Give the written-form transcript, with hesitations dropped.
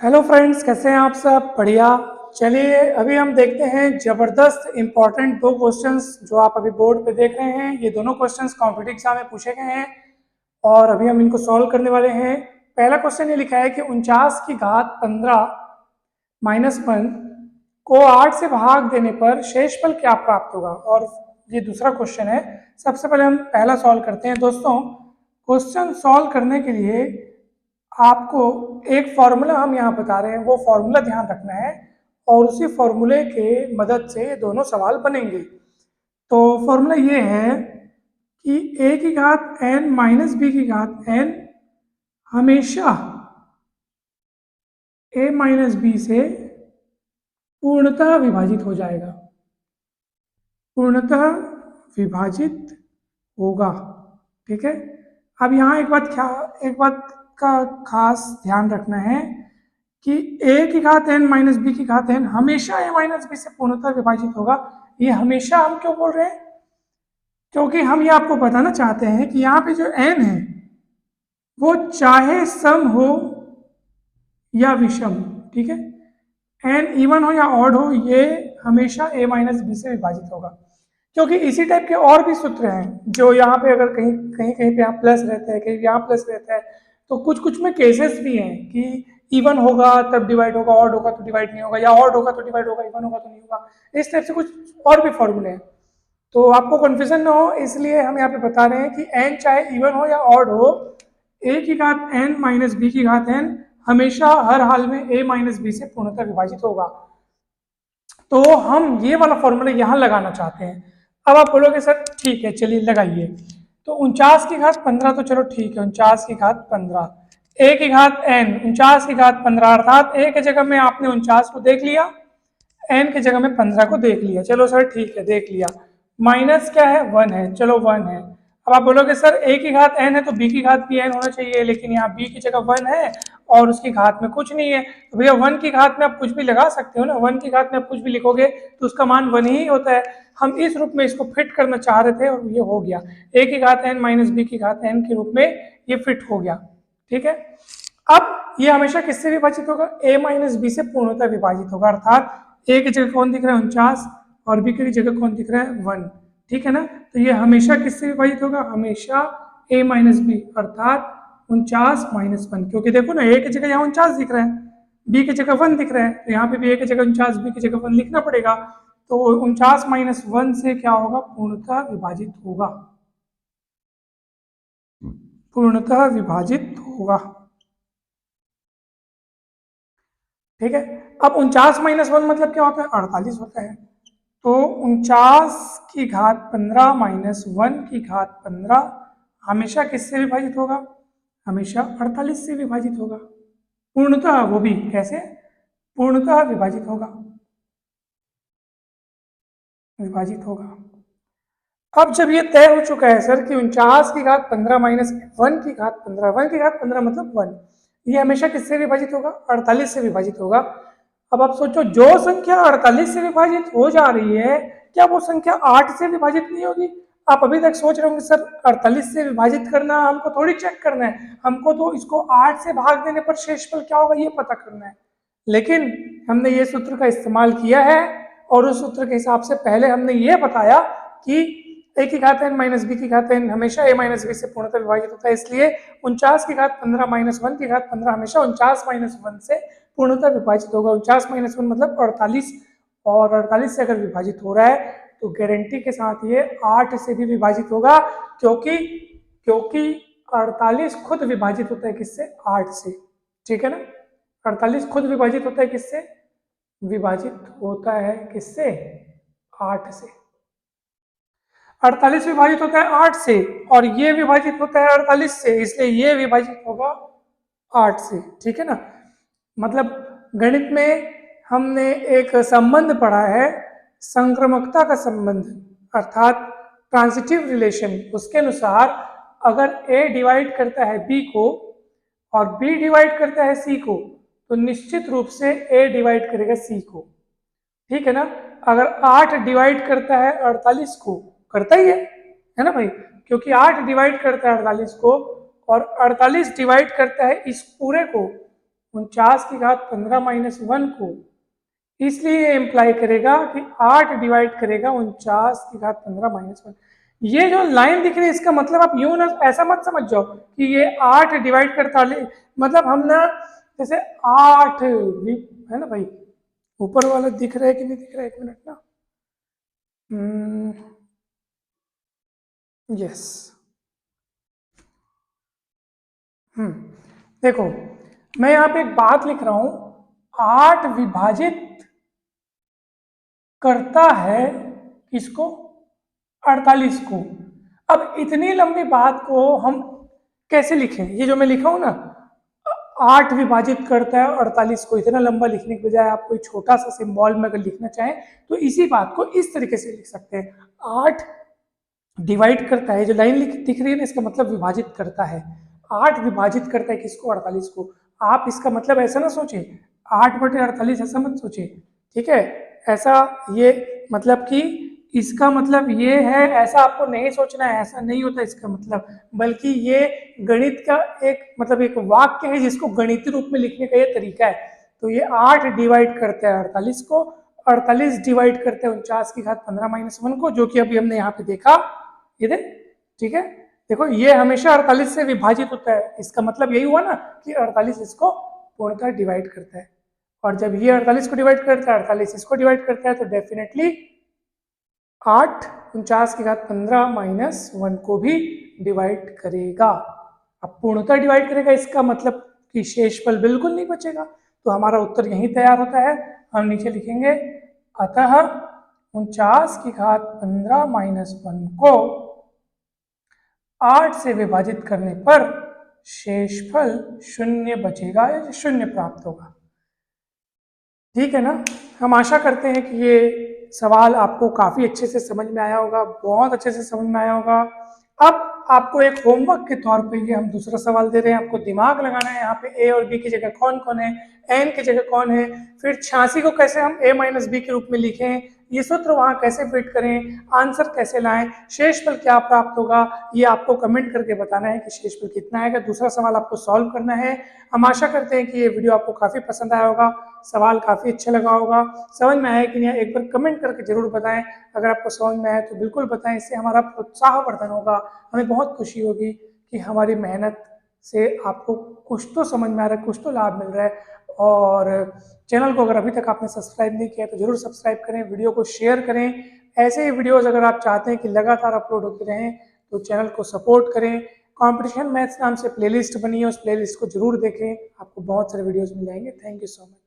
Hello friends, कैसे हैं आप सब? बढ़िया। चलिए अभी हम देखते हैं ज़बरदस्त इंपॉर्टेंट दो क्वेश्चंस जो आप अभी बोर्ड पे देख रहे हैं। ये दोनों क्वेश्चंस कॉम्पिटिटिव एग्जाम में पूछे गए हैं और अभी हम इनको सॉल्व करने वाले हैं। पहला क्वेश्चन ये लिखा है कि 49 की घात 15 माइनस 1 को 8 से भाग देने पर शेषफल क्या प्राप्त होगा। और ये दूसरा क्वेश्चन है। सबसे पहले हम पहला सॉल्व करते हैं। दोस्तों, क्वेश्चन सॉल्व करने के लिए आपको एक फॉर्मूला हम यहाँ बता रहे हैं, वो फॉर्मूला ध्यान रखना है और उसी फॉर्मूले के मदद से ये दोनों सवाल बनेंगे। तो फॉर्मूला ये है कि a की घात n माइनस b की घात n हमेशा a माइनस b से पूर्णतः विभाजित हो जाएगा, पूर्णतः विभाजित होगा। ठीक है। अब यहाँ एक बात का खास ध्यान रखना है कि a की घात n माइनस b की घात n हमेशा a माइनस b से पूर्णतः विभाजित होगा। ये हमेशा हम क्यों बोल रहे हैं? क्योंकि हम ये आपको बताना चाहते हैं कि यहाँ पे जो n है वो चाहे सम हो या विषम, ठीक है, n इवन हो या ऑड हो, ये हमेशा a माइनस b से विभाजित होगा। क्योंकि इसी टाइप के और भी सूत्र हैं जो यहाँ पे अगर कहीं कहीं कहीं पे यहाँ प्लस रहता है, कहीं यहाँ प्लस रहता है, तो कुछ कुछ में केसेस भी हैं कि इवन होगा तब डिवाइड होगा, ऑड होगा तो डिवाइड नहीं होगा, या ऑड होगा तो डिवाइड होगा, इवन होगा तो नहीं होगा। इस टाइप से कुछ और भी फॉर्मूले हैं। तो आपको कंफ्यूजन ना हो इसलिए हम यहाँ पे बता रहे हैं कि n चाहे इवन हो या ऑड हो, a की घात n माइनस b की घात n हमेशा हर हाल में a माइनस b से पूर्णतः विभाजित होगा। तो हम ये वाला फॉर्मूला यहाँ लगाना चाहते हैं। अब आप बोलोगे सर ठीक है चलिए लगाइए। तो 49 की घात 15 तो चलो ठीक है, 49 की घात 15, a की घात n 49 की घात 15 अर्थात a के जगह में आपने 49 को देख लिया, n के जगह में 15 को देख लिया। चलो सर ठीक है देख लिया। माइनस क्या है? 1 है। चलो 1 है। अब आप बोलोगे सर a की घात n है तो b की घात भी n होना चाहिए, लेकिन यहाँ b की जगह 1 है और उसकी घात में कुछ नहीं है। तो भैया 1 की घात में आप कुछ भी लगा सकते हो ना, 1 की घात में आप कुछ भी लिखोगे तो उसका मान 1 ही होता है। हम इस रूप में इसको फिट करना चाह रहे थे और ये हो गया। a की घात n माइनस b की घात n के रूप में ये फिट हो गया। ठीक है। अब ये हमेशा किससे विभाजित होगा? a माइनस b से पूर्णतः विभाजित होगा। अर्थात a की जगह कौन दिख रहा है? 49 और b की जगह कौन दिख रहा है? 1। ठीक है ना। तो ये हमेशा किससे विभाजित होगा? हमेशा a माइनस बी अर्थात 49 माइनस 1। क्योंकि देखो ना a की जगह यहाँ 49 दिख रहा है, b की जगह 1 दिख रहा है, तो यहाँ पे भी a की जगह 49 b की जगह 1 लिखना पड़ेगा। तो 49 माइनस 1 से क्या होगा? पूर्णतः विभाजित होगा, पूर्णतः विभाजित होगा। ठीक है। अब 49 माइनस 1 मतलब क्या होता है? 48 होता है। तो 49 की घात 15 माइनस 1 की घात 15 हमेशा किससे विभाजित होगा? हमेशा 48 से विभाजित होगा। पूर्णतः, वो भी कैसे? पूर्णतः विभाजित होगा, विभाजित होगा। अब जब ये तय हो चुका है सर कि 49 की घात 15 माइनस 1 की घात 15, 1 की घात 15 मतलब 1, ये हमेशा किससे विभाजित होगा? 48 से विभाजित होगा। अब आप सोचो, जो संख्या 48 से विभाजित हो जा रही है, क्या वो संख्या 8 से विभाजित नहीं होगी? आप अभी तक सोच रहे होंगे सर 48 से विभाजित करना हमको थोड़ी चेक करना है, हमको तो इसको 8 से भाग देने पर शेषफल क्या होगा ये पता करना है। लेकिन हमने ये सूत्र का इस्तेमाल किया है और उस सूत्र के हिसाब से पहले हमने ये बताया कि a की घात n माइनस b की घात n हमेशा a माइनस b से पूर्णतः विभाजित होता है। इसलिए 49 की घात 15 माइनस 1 की घात 15 हमेशा 49 माइनस 1 से पूर्णतः विभाजित होगा। 49 माइनस 1 मतलब 48, और 48 से अगर विभाजित हो रहा है तो गारंटी के साथ ये 8 से भी विभाजित होगा, क्योंकि क्योंकि 48 खुद विभाजित होता है किससे? 8 से। ठीक है ना। 48 खुद विभाजित होता है किससे? विभाजित होता है किससे? 8 से। 48 विभाजित होता है 8 से और ये विभाजित होता है 48 से, इसलिए ये विभाजित होगा 8 से। ठीक है ना। मतलब गणित में हमने एक संबंध पढ़ा है, संक्रामकता का संबंध, अर्थात ट्रांजिटिव रिलेशन। उसके अनुसार अगर a डिवाइड करता है b को और b डिवाइड करता है c को, तो निश्चित रूप से a डिवाइड करेगा c को। ठीक है ना। अगर 8 डिवाइड करता है 48 को, करता ही है ना भाई, क्योंकि 8 डिवाइड करता है 48 को और 48 डिवाइड करता है इस पूरे को, 49 माइनस 1 को इसलिए इम्प्लाई करेगा कि 8 डिवाइड करेगा 49 माइनस 1। ये जो लाइन दिख रही है इसका मतलब आप यूं ना ऐसा मत समझ जाओ कि ये 8 डिवाइड करता मतलब हम ना जैसे 8 है ना भाई, ऊपर वाला दिख रहा है कि नहीं दिख रहा है, एक मिनट ना। यस, देखो मैं यहाँ पे एक बात लिख रहा हूं, 8 विभाजित करता है किसको, 48 को। अब इतनी लंबी बात को हम कैसे लिखें, ये जो मैं लिखा हूं ना 8 विभाजित करता है 48 को, इतना लंबा लिखने के बजाय आप कोई छोटा सा सिंबल में अगर लिखना चाहें तो इसी बात को इस तरीके से लिख सकते हैं, 8 डिवाइड करता है, जो लाइन दिख रही है ना इसका मतलब विभाजित करता है, 8 विभाजित करता है किसको, 48 को। आप इसका मतलब ऐसा ना सोचे 8/48 ऐसा मत सोचे, ठीक है, ऐसा ये मतलब कि इसका मतलब ये है ऐसा आपको नहीं सोचना है, ऐसा नहीं होता इसका मतलब, बल्कि ये गणित का एक मतलब एक वाक्य है जिसको गणितीय रूप में लिखने का ये तरीका है। तो ये 8 डिवाइड करते हैं 48 को, 48 डिवाइड करते हैं 49 माइनस 1 को, जो कि अभी हमने यहाँ पे देखा, ये देख, ठीक है, देखो ये हमेशा 48 से विभाजित होता है, इसका मतलब यही हुआ ना कि 48 इसको पूर्णतः डिवाइड करता है, और जब ये 48 को डिवाइड करता है 48 इसको डिवाइड करता है तो डेफिनेटली 8 49 माइनस 1 को भी डिवाइड करेगा। अब पूर्णतः डिवाइड करेगा इसका मतलब कि शेषफल बिल्कुल नहीं बचेगा, तो हमारा उत्तर यही तैयार होता है। हम नीचे लिखेंगे अतः 49 माइनस 1 को 8 से विभाजित करने पर शेषफल 0 बचेगा या 0 प्राप्त होगा। ठीक है ना, हम आशा करते हैं कि ये सवाल आपको काफ़ी अच्छे से समझ में आया होगा, बहुत अच्छे से समझ में आया होगा। अब आपको एक होमवर्क के तौर पे ये हम दूसरा सवाल दे रहे हैं, आपको दिमाग लगाना है यहाँ पे ए और बी की जगह कौन कौन है, एन की जगह कौन है, फिर 86 को कैसे हम ए माइनस बी के रूप में लिखें, ये सूत्र वहाँ कैसे फिट करें, आंसर कैसे लाएं, शेषफल क्या प्राप्त होगा, ये आपको कमेंट करके बताना है कि शेषफल कितना आएगा। दूसरा सवाल आपको सॉल्व करना है। हम आशा करते हैं कि ये वीडियो आपको काफ़ी पसंद आया होगा, सवाल काफ़ी अच्छा लगा होगा, समझ में आया कि नहीं एक बार कमेंट करके जरूर बताएं। अगर आपको समझ में आया तो बिल्कुल बताएं, इससे हमारा प्रोत्साहवर्धन होगा, हमें बहुत खुशी होगी कि हमारी मेहनत से आपको कुछ तो समझ में आ रहा है, कुछ तो लाभ मिल रहा है। और चैनल को अगर अभी तक आपने सब्सक्राइब नहीं किया तो जरूर सब्सक्राइब करें, वीडियो को शेयर करें। ऐसे ही वीडियोस अगर आप चाहते हैं कि लगातार अपलोड होते रहें तो चैनल को सपोर्ट करें। कंपटीशन मैथ्स नाम से प्लेलिस्ट बनी है, उस प्लेलिस्ट को जरूर देखें, आपको बहुत सारे वीडियोस मिल जाएंगे। Thank you so much.